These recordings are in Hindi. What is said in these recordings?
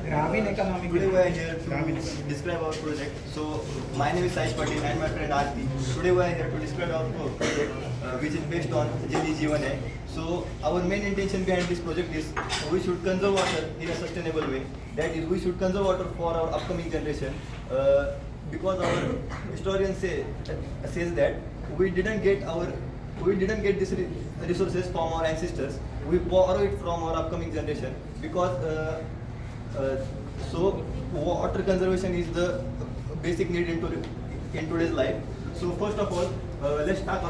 Grameen economic. Today we are here to describe our project. So my name is Saish Patil and my friend Aarti. Today we are here to describe our project, which is based on Jal Jeevan Hai. So our main intention behind this project is we should conserve water in a sustainable way. That is, we should conserve water for our upcoming generation. Because our historians says that we didn't get these resources from our ancestors. We borrow it from our upcoming generation because so water conservation is the basic need in today's life. So first of all, let's talk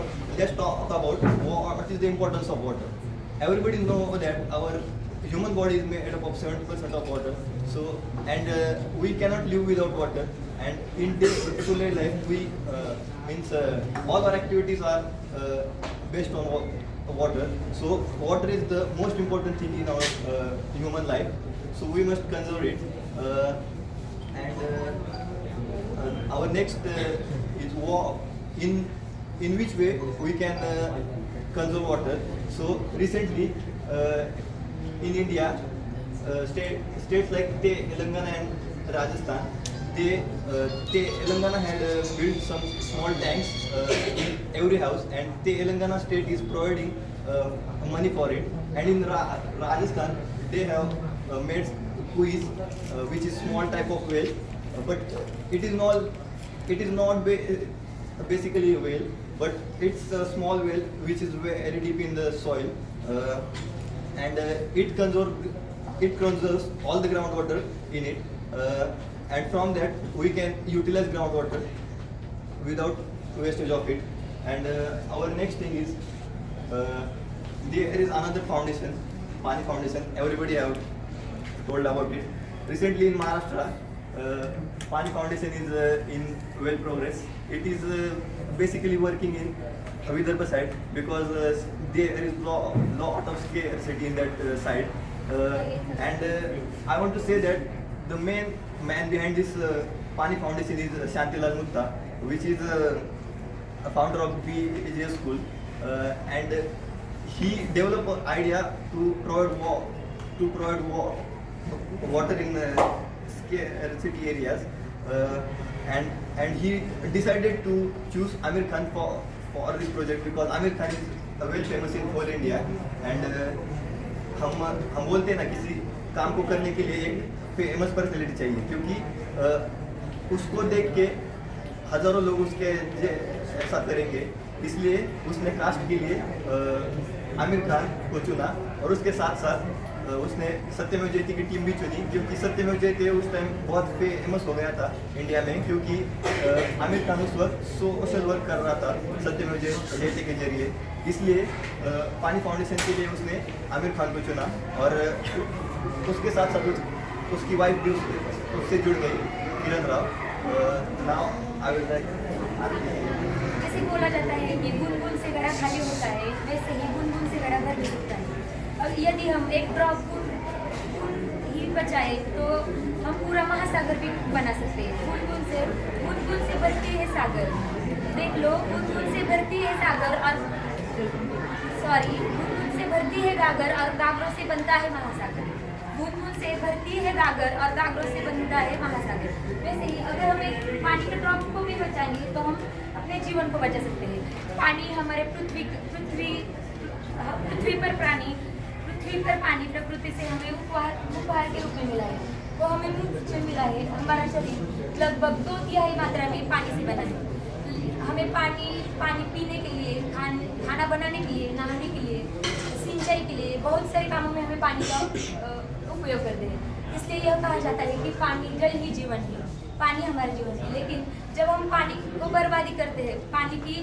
about what is the importance of water. Everybody know that our human body is made up of 70% of water. So we cannot live without water. And in day-to-day life, we all our activities are based on water. So water is the most important thing in our human life. So we must conserve it. Our next is in which way we can conserve water. So recently in India, states like Telangana and Rajasthan, Telangana had built some small tanks in every house, and Telangana state is providing money for it. And in Rajasthan, they have made kuis, which is small type of well, but it is not basically a well, but it's a small well which is very deep in the soil, and it conserves all the groundwater in it. And from that we can utilize groundwater without wastage of it. And our next thing is there is another foundation, Pani Foundation. Everybody have told about it. Recently in Maharashtra, Pani Foundation is in well progress. It is basically working in Vidarbha side because there is lot of scarcity in that side. And I want to say that the main man behind this Pani Foundation is Shantilal Mutta, which is a founder of BJS School, and he developed an idea to provide water in scarcity areas, and he decided to choose Amir Khan for this project because Amir Khan is well famous in whole India. And हम बोलते हैं ना, किसी काम को करने के लिए एक फेमस पर्सनैलिटी चाहिए, क्योंकि उसको देख के हजारों लोग उसके ऐसा करेंगे, इसलिए उसने कास्ट के लिए आमिर खान को चुना। और उसके साथ साथ उसने सत्यमेव जयते की टीम भी चुनी, क्योंकि सत्यमेव जयते उस टाइम बहुत फेमस हो गया था इंडिया में, क्योंकि आमिर खान उस वक्त सोशल वर्क कर रहा था सत्यमेव जयते के जरिए। इसलिए पानी फाउंडेशन के लिए उसने आमिर खान को चुना, और उसके साथ साथ उसकी वाइफ भी उससे जुड़ गई, Kiran Rao. Now I will like, जैसे बोला जाता है कि बूंद बूंद से घड़ा खाली होता है, वैसे ही बूंद बूंद से घड़ा भर भी सकता है। और यदि हम एक ड्रॉप ही बचाए तो हम पूरा महासागर भी बना सकते हैं। बूंद बूंद से भरती है सागर, देख लो, बूंद बूंद से भरती है सागर, और बूंद बूंद से भरती है गागर और गागरों से बनता है महासागर। बूंद बूंद से भरती है गागर और गागरों से बनता है महासागर। वैसे ही अगर हम एक पानी के ड्रॉप को भी बचाएंगे तो हम अपने जीवन को बचा सकते हैं। पानी हमारे पृथ्वी पर पानी प्रकृति से हमें उपहार के रूप में मिला है। वो हमें मृत्यु से मिला है। हमारा शरीर लगभग 2/3 मात्रा में पानी से बना है। हमें पानी पीने के लिए, खाना बनाने के लिए, नहाने के लिए, सिंचाई के लिए, बहुत सारे कामों में हमें पानी का उपयोग करते हैं। इसलिए यह कहा जाता है कि पानी जल ही जीवन है, पानी हमारा जीवन है। लेकिन जब हम पानी को बर्बादी करते हैं, पानी की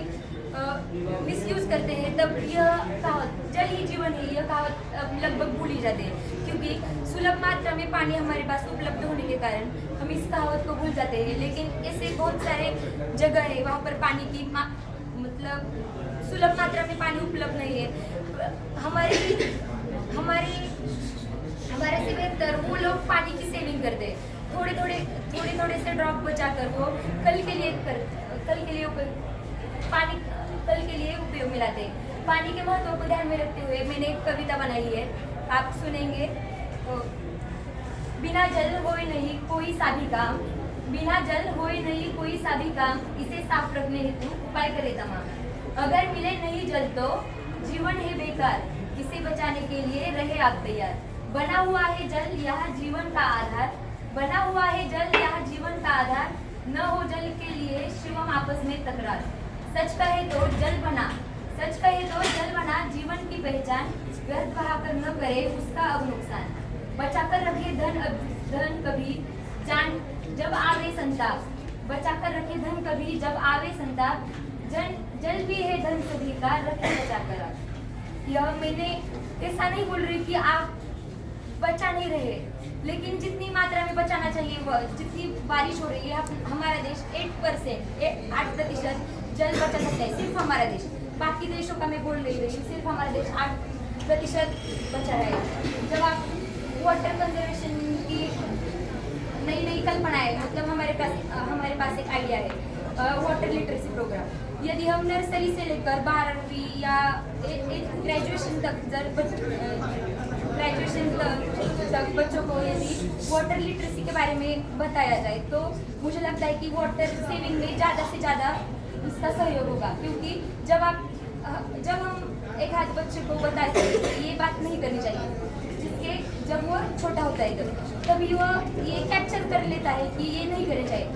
मिसयूज करते हैं, तब यह कहावत जल ही जीवन है, यह कहावत लगभग भूली जाती है, क्योंकि सुलभ मात्रा में पानी हमारे पास उपलब्ध होने के कारण हम इस कहावत को भूल जाते हैं। लेकिन ऐसे बहुत सारे जगह है वहाँ पर पानी की मतलब सुलभ मात्रा में पानी उपलब्ध नहीं है। हमारे से बेहतर वो लोग पानी की सेविंग करते हैं। थोड़े से ड्रॉप बचाकर वो कल के लिए उपयोग में लाते हैं। पानी के महत्व को ध्यान में रखते हुए मैंने एक कविता बनाई है आप सुनेंगे तो बिना जल होए नहीं कोई सा भी काम, बिना जल होए नहीं कोई सा भी काम, इसे साफ रखने हेतु उपाय करे तमाम। अगर मिले नहीं जल तो जीवन है बेकार, इसे बचाने के लिए रहे आप तैयार। बना हुआ है जल यह जीवन का आधार, बना हुआ है जल यह जीवन का आधार, न हो जल के लिए शिवम आपस में तकरार। सच कहे तो जल बना, सच कहे तो जल बना जीवन की पहचान, व्यर्थ बहाकर न करे उसका अब नुकसान। बचाकर रखे धन कभी जान जब आवे संताप, बचाकर रखे धन कभी जब आवे संताप, जल भी है धन सभी का, रखे बचाकर आप। यह मैंने ऐसा नहीं बोल रही कि आप बचा नहीं रहे, लेकिन जितनी मात्रा में बचाना चाहिए वह जितनी बारिश हो रही है, हमारा देश 8% जल बचा सकता है, सिर्फ हमारा देश। बाकी देशों का मैं बोल नहीं रही हूँ, सिर्फ हमारा देश 8% बचा है। जब आप वाटर कंजर्वेशन की नई नई कल्पना है, मतलब हमारे पास एक आइडिया है वाटर लिटरेसी प्रोग्राम। यदि हम नर्सरी से लेकर 12वीं या ग्रेजुएशन तक बच्चों को यदि वाटर लिटरेसी के बारे में बताया जाए तो मुझे लगता है कि वाटर सेविंग में ज़्यादा से ज़्यादा उसका सहयोग होगा। क्योंकि जब हम एक हाथ बच्चे को बताते हैं कि ये बात नहीं करनी चाहिए, जिसके जब वो छोटा होता है तभी वो ये कैप्चर कर लेता है कि ये नहीं करना चाहिए।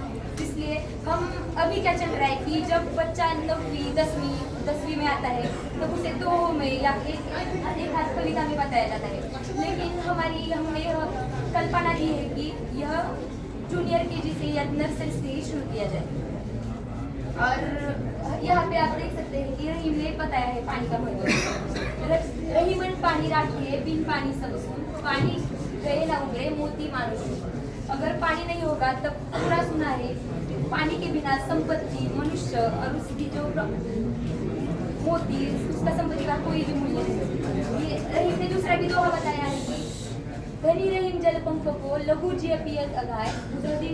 इसलिए हम अभी क्या चल रहा है कि जब बच्चा 9वीं 10वीं में आता है तब उसे 2 में या एक हाथ कविता में बताया जाता है, लेकिन हमने यह कल्पना दी है कि यह जूनियर केजी से या नर्सरी से ही शुरू किया जाए। और यहाँ पे आप देख सकते हैं कि रहीम ने बताया है पानी का महत्व। रहीमन पानी राखिए बिन पानी सब सुन, पानी गए ना उगरे मोती मानुष। अगर पानी नहीं होगा तब पूरा सुना है, पानी के बिना संपत्ति मनुष्य और उसकी जो मोती उसका संपत्ति का कोई भी मूल्य नहीं। ये रहीम ने दूसरा भी दोहा बताया है कि धनी रहीम जल पंख को लघु जिय पियत अघाय, उदधि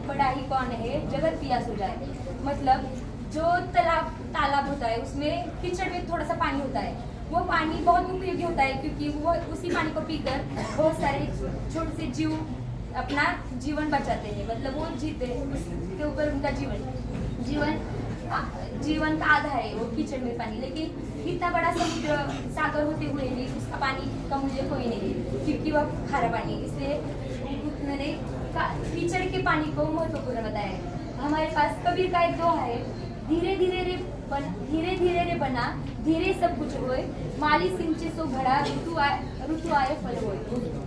बढ़ाई कौन है जगत पियास हो जाए। मतलब जो तालाब होता है उसमें कीचड़ में थोड़ा सा पानी होता है, वो पानी बहुत उपयोगी होता है क्योंकि वो उसी पानी को पीकर बहुत सारे छोटे से जीव अपना जीवन बचाते हैं, मतलब वो जीते हैं, उसके ऊपर उनका जीवन का आधार है वो कीचड़ में पानी। लेकिन इतना बड़ा समुद्र सागर होते हुए भी उसका पानी का मूल्य कोई नहीं है क्योंकि वह खारा पानी है। इसलिए उन्होंने कीचड़ के पानी को महत्वपूर्ण बताया है। हमारे पास कबीर का एक दोहा है, धीरे धीरे रे बना धीरे सब कुछ होए, माली सिंचे सो घड़ा ऋतु आए फल होए।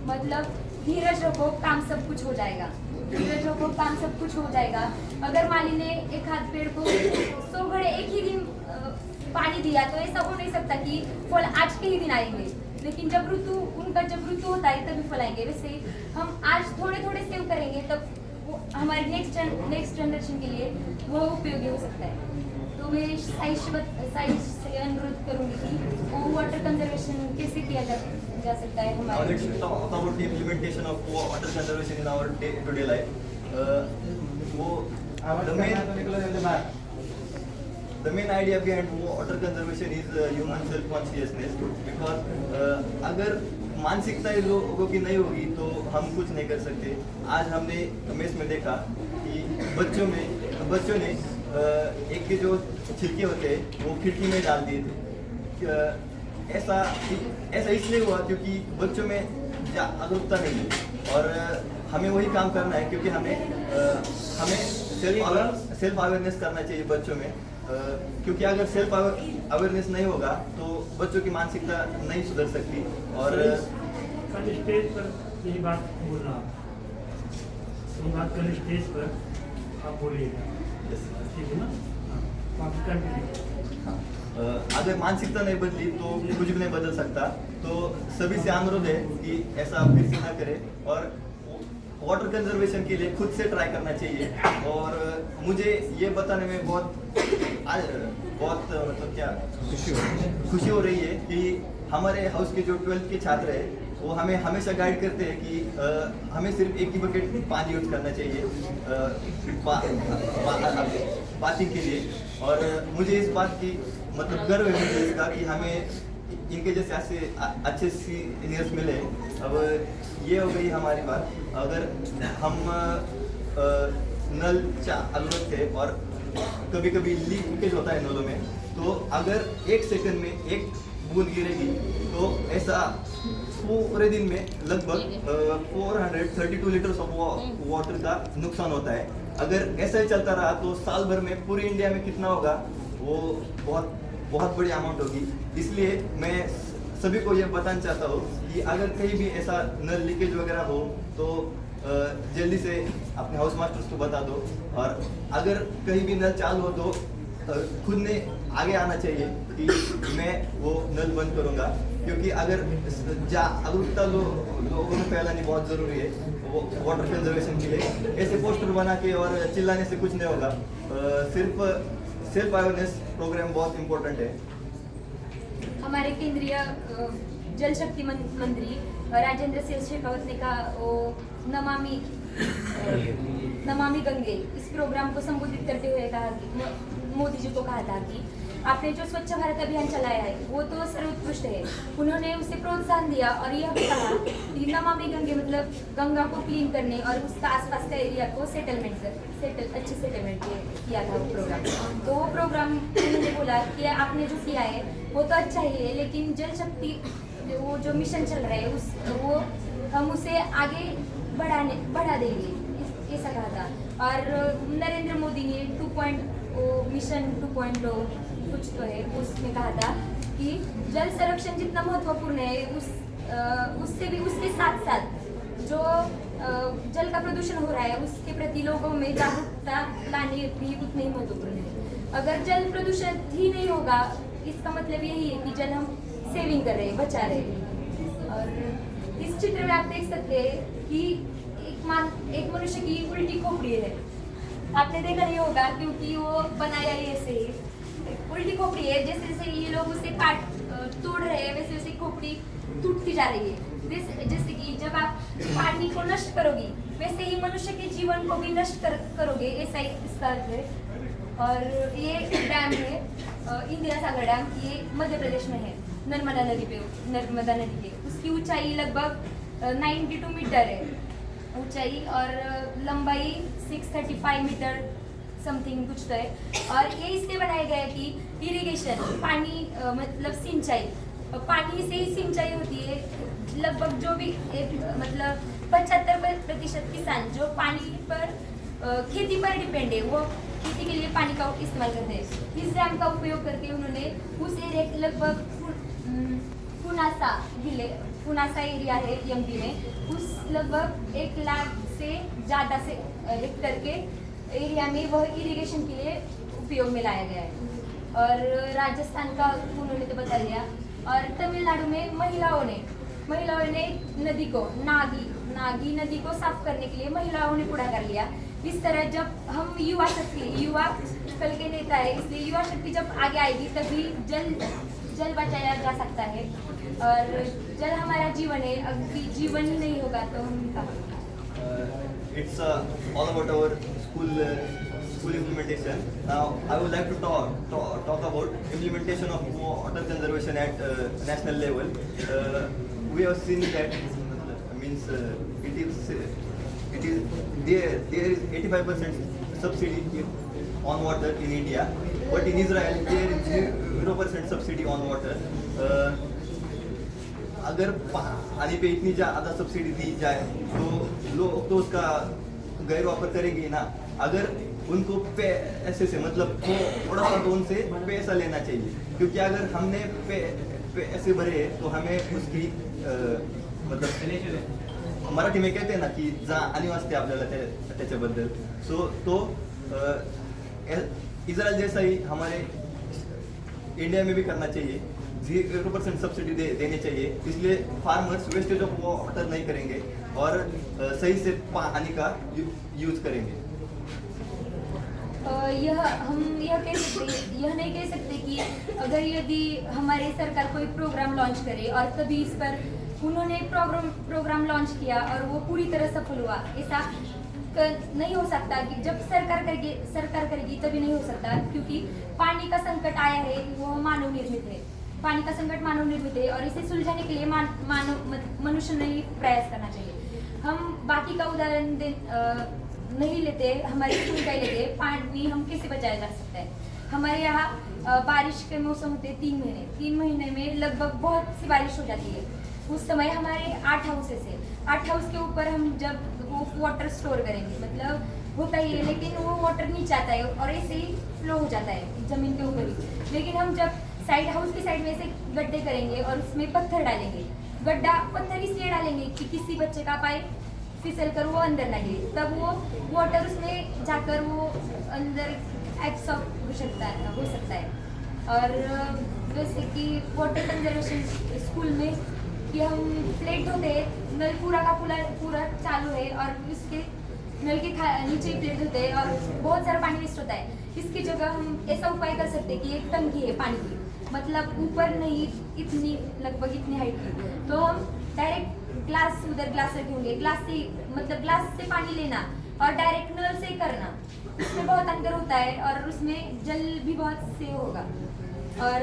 मतलब धीरज रखो काम सब कुछ हो जाएगा, धीरज रखो काम सब कुछ हो जाएगा। अगर माली ने एक हाथ पेड़ को 100 घड़े एक ही दिन पानी दिया तो ऐसा हो नहीं सकता कि फल आज के ही दिन आएंगे, लेकिन जब ऋतु होता है तभी फल आएंगे। वैसे हम आज थोड़े थोड़े सेव करेंगे तब वो हमारे नेक्स्ट जनरेशन के लिए वो उपयोगी हो सकता है। तो मैं साइंस से अनुरोध करूँगी कि वो वाटर कंजर्वेशन कैसे किया जा सकता है Now हमारे। let's talk about the implementation of water conservation in our day-to-day life. The main idea behind water conservation is human self-consciousness, because अगर मानसिकता लोगों की नहीं होगी तो हम कुछ नहीं कर सकते। आज हमने मेस में देखा कि बच्चों ने एक के जो छिलके होते हैं वो खिड़की में डाल दिए थे। ऐसा इसलिए हुआ क्योंकि बच्चों में जागरूकता नहीं है और हमें वही काम करना है, क्योंकि हमें सेल्फ अवेयरनेस करना चाहिए बच्चों में, क्योंकि अगर सेल्फ अवेयरनेस नहीं होगा तो बच्चों की मानसिकता नहीं सुधर सकती। और कल स्टेज पर यही बात बोलना, यही बात कल स्टेज पर आप बोलिएगा, ठीक है ना? बाकी कंटिन्यू। अगर मानसिकता नहीं बदली तो कुछ भी नहीं बदल सकता। तो सभी से अनुरोध है कि ऐसा फिर से ना करें और वाटर कंजर्वेशन के लिए खुद से ट्राई करना चाहिए। और मुझे ये बताने में बहुत मतलब क्या खुशी हो रही है कि हमारे हाउस के जो 12th के छात्र हैं वो हमें हमेशा गाइड करते हैं कि हमें सिर्फ एक ही बकेट पानी यूज करना चाहिए बाथिंग के लिए। और मुझे इस बात की मतलब गर्व है इसका कि हमें इनके जैसे अच्छे सीनियर्स मिले। अब ये हो गई हमारी बात। अगर हम नल चालू रखते और कभी कभी लीकेज होता है नलों में, तो अगर 1 सेकंड में 1 बूंद गिरेगी तो ऐसा पूरे दिन में लगभग 432 लीटर्स ऑफ वाटर का नुकसान होता है। अगर ऐसा ही चलता रहा तो साल भर में पूरे इंडिया में कितना होगा, वो बहुत बहुत बड़ी अमाउंट होगी। इसलिए मैं सभी को ये बताना चाहता हूँ कि अगर कहीं भी ऐसा नल लीकेज वगैरह हो तो जल्दी से अपने हाउस मास्टर्स को बता दो, और अगर कहीं भी नल चालू हो तो खुद ने आगे आना चाहिए कि मैं वो नल बंद करूँगा। क्योंकि अगर जागरूकता लोगों में फैलानी बहुत ज़रूरी है वो वाटर कंजर्वेशन के लिए। ऐसे पोस्टर बना के और चिल्लाने से कुछ नहीं होगा। सिर्फ सेल्फ अवेयरनेस प्रोग्राम बहुत इम्पोर्टेंट है। हमारे केंद्रीय जल शक्ति मंत्री राजेंद्र सिंह शेखावत ने कहा वो नमामि गंगे इस प्रोग्राम को संबोधित करते हुए कहा कि मोदी जी को कहा था कि आपने जो स्वच्छ भारत अभियान चलाया है वो तो सर्वोत्कृष्ट है। उन्होंने उसे प्रोत्साहन दिया और यह भी कहा कि नमामि गंगे मतलब गंगा को क्लीन करने और उसका आसपास का एरिया को अच्छी सेटलमेंट किया था वो प्रोग्राम। तो वो प्रोग्राम उन्होंने बोला कि आपने जो किया है वो तो अच्छा ही है, लेकिन जल शक्ति वो जो मिशन चल रहा है वो हम उसे आगे बढ़ा देंगे, ऐसा कहा था। और नरेंद्र मोदी ने 2.0 मिशन 2.0 कुछ तो है, उसमें कहा था कि जल संरक्षण जितना महत्वपूर्ण है उससे भी उसके साथ साथ जो जल का प्रदूषण हो रहा है उसके प्रति लोगों में जागरूकता लाने भी उतने ही महत्वपूर्ण है। अगर जल प्रदूषण ही नहीं होगा इसका मतलब यही है कि जल हम सेविंग कर रहे हैं, बचा रहे हैं। और इस चित्र में आप देख सकते हैं कि एक मनुष्य की उल्टी खोपड़ी है। आपने देखा नहीं होगा क्योंकि वो बनाया ही ऐसे ही उल्टी खोपड़ी है। जैसे जैसे ये लोग उसे तोड़ रहे हैं वैसे वैसे खोपड़ी टूटती जा रही है। जैसे कि जब आप पानी को नष्ट करोगी वैसे ही मनुष्य के जीवन को भी नष्ट करोगे, ऐसा ही इसका अर्थ है। और ये डैम है इंदिरा सागर डैम, ये मध्य प्रदेश में है नर्मदा नदी पे। उसकी ऊंचाई लगभग 92 मीटर है ऊंचाई और लंबाई 635 मीटर समथिंग कुछ तो है। और ये इसलिए बनाया गया है कि इरिगेशन पानी मतलब सिंचाई, पानी से ही सिंचाई होती है। लगभग जो भी मतलब 75% किसान जो पानी पर खेती पर डिपेंड है वो खेती के लिए पानी का इस्तेमाल करते हैं। इस डैम का उपयोग करके उन्होंने उस एरिया लगभग पुनासा एरिया है एमपी में, उस लगभग 1 लाख से ज़्यादा से हेक्टर के एरिया में वह इरिगेशन के लिए उपयोग में लाया गया है। और राजस्थान का उन्होंने तो बता दिया। और तमिलनाडु में महिलाओं ने नदी को नागी नदी को साफ करने के लिए महिलाओं ने पूरा कर लिया। इस तरह जब हम युवा कल के नेता है, इसलिए युवा शक्ति जब आगे आएगी तभी जल बचाया जा सकता है। और जल हमारा जीवन है, अगर जीवन ही नहीं होगा तो हम कहाँ। It's all about our school implementation. Now I would like to talk about implementation of water conservation at national level. We have seen that means it is there is 85% subsidy on water in India, but in Israel there is 0% subsidy on water. अगर पानी पे इतनी ज़्यादा सब्सिडी दी जाए तो लोग तो उसका गैर वापर करेंगे ना। अगर उनको पैसे से मतलब थोड़ा सा तो उनसे पैसा लेना चाहिए, क्योंकि अगर हमने पैसे भरे तो हमें उसकी मतलब मराठी में कहते हैं ना की जाणीव असते आपल्याला त्याच्याबद्दल। सो तो इजराइल जैसा ही हमारे इंडिया में भी करना चाहिए, 0% सब्सिडी देने चाहिए। इसलिए फार्मर्स वेस्टेज ऑफ वाटर नहीं करेंगे और सही से पानी का यूज करेंगे। हम यह नहीं कह सकते कि अगर यदि हमारी सरकार कोई प्रोग्राम लॉन्च करे और तभी इस पर उन्होंने प्रोग्राम लॉन्च किया और वो पूरी तरह सफल हुआ, ऐसा नहीं हो सकता कि जब सरकार करेगी तभी नहीं हो सकता, क्योंकि पानी का संकट आया है वो मानव निर्मित है। पानी का संकट मानव निर्मित है और इसे सुलझाने के लिए मनुष्य ने ही प्रयास करना चाहिए। हम बाकी का उदाहरण नहीं लेते, हमारे स्कूल का ही लेते, पानी हम कैसे बचाया जा सकता है। हमारे यहाँ बारिश के मौसम होते हैं 3 महीने, 3 महीने में लगभग बहुत सी बारिश हो जाती है। उस समय हमारे 8 हाउसेस है, 8 हाउस के ऊपर हम जब वो वाटर स्टोर करेंगे, मतलब होता ही है, लेकिन वो वाटर नीचे आता है और ऐसे ही फ्लो हो जाता है जमीन के ऊपर ही। लेकिन हम जब साइड हाउस की साइड में से गड्ढे करेंगे और उसमें पत्थर डालेंगे, गड्ढा पत्थर इसलिए डालेंगे कि किसी बच्चे का पाइप फिसल कर वो अंदर ना गिरे, तब वो वाटर उसमें जाकर वो अंदर एब्सॉर्ब हो सकता है। और जैसे कि वाटर कंजर्वेशन स्कूल में कि हम प्लेट धोते हैं, नल पूरा का पूरा चालू है और उसके नल के नीचे प्लेट धोते हैं और बहुत सारा पानी वेस्ट होता है। इसकी जगह हम ऐसा उपाय कर सकते हैं कि एक टंकी है पानी की, मतलब ऊपर नहीं, इतनी लगभग इतनी हाइट की, तो हम डायरेक्ट ग्लास रखे होंगे, ग्लास से पानी लेना और डायरेक्ट नल से करना, उसमें बहुत अंतर होता है और उसमें जल भी बहुत सेव होगा। और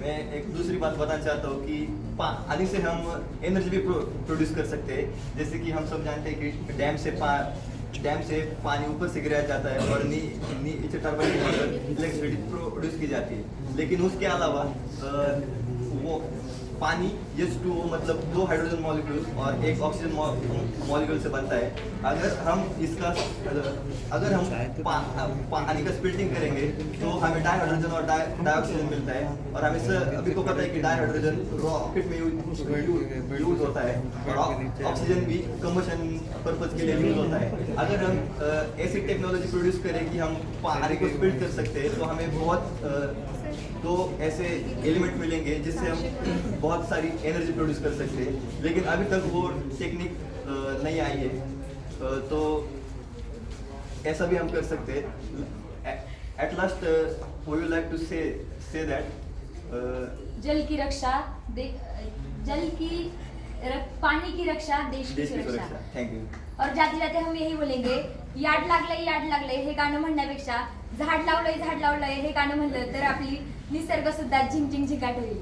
मैं एक दूसरी बात बताना चाहता हूँ कि पानी से हम एनर्जी भी प्रोड्यूस कर सकते हैं। जैसे कि हम सब जानते हैं कि डैम से पानी ऊपर से गिराया जाता है और नीचे टरबाइन के अंदर इलेक्ट्रिसिटी प्रोड्यूस की जाती है। लेकिन उसके अलावा वो पानी H2O मतलब 2 हाइड्रोजन मॉलिक्यूल और एक ऑक्सीजन मॉलिक्यूल से बनता है। अगर हम पानी का स्प्लिटिंग करेंगे तो हमें डाइहाइड्रोजन और डाइऑक्सीजन मिलता है। और हमें अभी को पता है कि डाइहाइड्रोजन रॉकेट में यूज होता है और ऑक्सीजन भी कंबशन पर्पज के लिए यूज होता है। अगर हम ऐसी टेक्नोलॉजी प्रोड्यूस करें कि हम पानी को स्प्लिट कर सकते हैं तो हमें बहुत तो ऐसे एलिमेंट मिलेंगे जिससे हम बहुत सारी एनर्जी प्रोड्यूस कर सकते हैं। लेकिन अभी तक वो टेक्निक नहीं आई है, तो ऐसा भी हम कर सकते हैं। At last we would like to say that जल की रक्षा पानी की रक्षा देश की सुरक्षा। Thank you. और जाते जाते हम यही बोलेंगे, याड लागलंय हे गाणं म्हणण्यापेक्षा झाड लावलंय हे गाणं म्हणलं तर आपली निसर्ग सुद्धा झिंगझिंग झिकाट होईल।